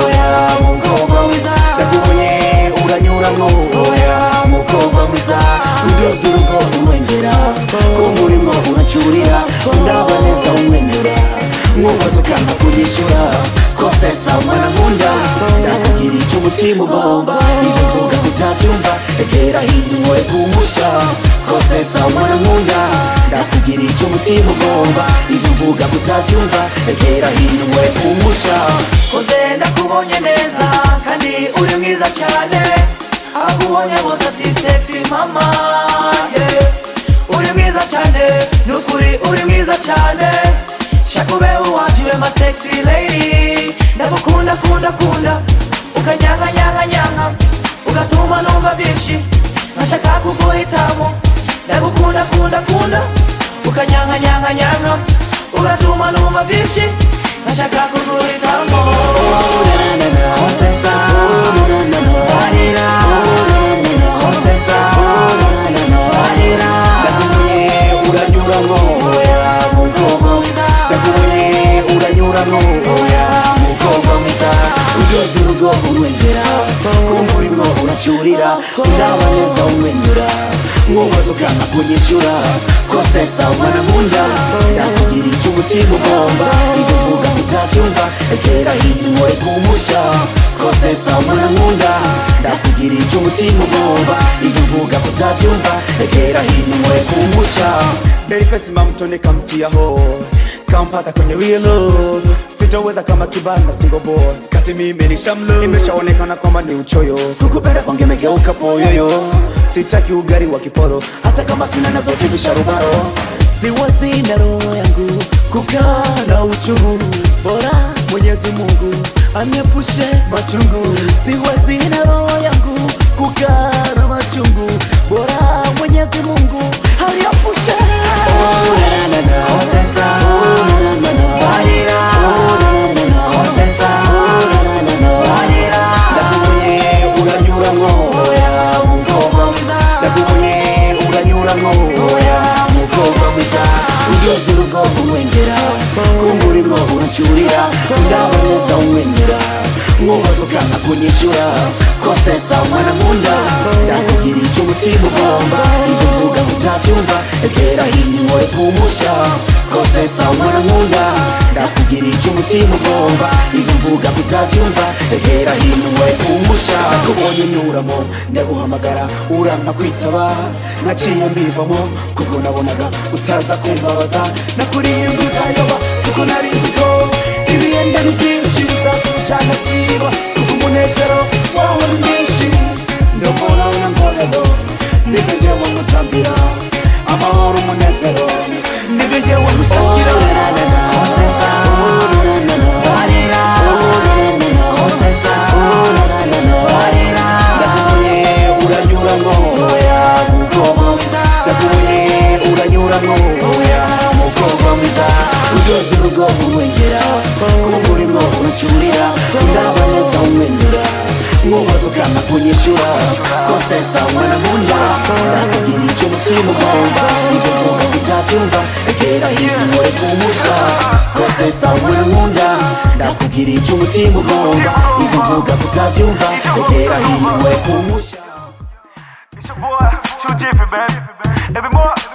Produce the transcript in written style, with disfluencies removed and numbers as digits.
oya mukobwa mwiza ndakubonye uranyuramwo oya mukobwa mwiza uryoza urugo umwengera kumurimo uracurira ndaba neza umwenyura mwubaza ukanga kunyishyura kosesa umwana nkunda ndakugira icyo umutima ugomba ibyo uvuga kutabyumva egera hino nkore kumusha kosesa umwana nkunda ndakugira icyo umutima ugomba ibyo uvuga kutabyumva egera hino nkore kumusha koze ndakubonye neza kandi uri mwiza cyane abakubonye bose ati sexy mama uri mwiza cyane nukuri uri mwiza cyane shakube uwajiwe ma sexy lady ndagukunda kunda kunda ukanyanga nyanga nyanga ugatuma numva byinshi nkashaka kuguhitamo ndagukunda kunda kunda ukanyanga nyanga nyanga ugatuma numva byinshi nkashaka kuguhitamo kosesa barira kosesa barira ndakubonye uranyuramwo oya mukobwa mwiza ndakubonye uranyuramwo oya mukobwa mwiza uryoza urugo umwengera kumurimo uracurira ndaba neza umwenyura mwubaza ukanga kunyishyura kosesa umwana nkunda ndakugira icyo umutima ugomba ibyo uvuga kutabyumva egera hino nkore kumusha kosesa umwana nkunda ndakugira icyo umutima ugomba ibyo uvuga kutabyumva egera hino nkore kumusha Berifesi mamtoneka mtiaho kampata kwenye real love sitoweza kama kibanda single boy kati mimi ni shamlo imeshaonekana kwamba ni uchoyo kukupenda kwangu imegeuka poyoyo sitaki ugari wa kiporo hata kama sina nazo vivisha rubaro siwazi na roho yangu kukaa na uchungu bora Mwenyezi Mungu aniepushe machungu siwazi na roho yangu kukaa na machungu bora Mwenyezi Mungu aniepushe kosesa barira kosesa barira ndakubonye uranyuramwo oya mukobwa mwiza ndakubonye uranyuramwo oya mukobwa mwiza uryoza urugo umwengera kumurimo uracurira ndaba neza umwenyura mwubaza ukanga kunyishyura kosesa umwana nkunda ndakugira icyo umutima ugomba ibyo uvuga kutabyumva egera hino nkore kumusha kosesa umwana nkunda ndakugira icyo umutima ugomba ibyo uvuga kutabyumva egera hino nkore kumusha kubonye nyuramo ndaguhamagara uranka kwitaba naciye mbivamo kuko nabonaga utaza kumbabaza nakuriye nguzayoba kuko nari nzi ko ibiyenda ni byinshi bizakurujana kwiba kuko umunezero wawe ni mwinshi ndabona unankorero nibyo njyewe ngutambira amahoro umunezero nibyo njyewe ngutambira kosesa barira kosesa barira ndakubonye uranyuramwo oya mukobwa mwiza ndakubonye uranyuramwo oya mukobwa mwiza uryoza urugo umwengera kumurimo uracurira ndaba neza umwenyura mwubaza ukanga kunyishyura kosesa umwana nkunda ndakugira icyo umutima ugomba ibyo uvuga kutabyumva egera hino nkore kumusha kosesa umwana nkunda ndakugira icyo umutima ugomba ibyo uvuga kutabyumva egera hino nkore kumusha. It's your boy Chu Jifi, baby. Abbie Mark.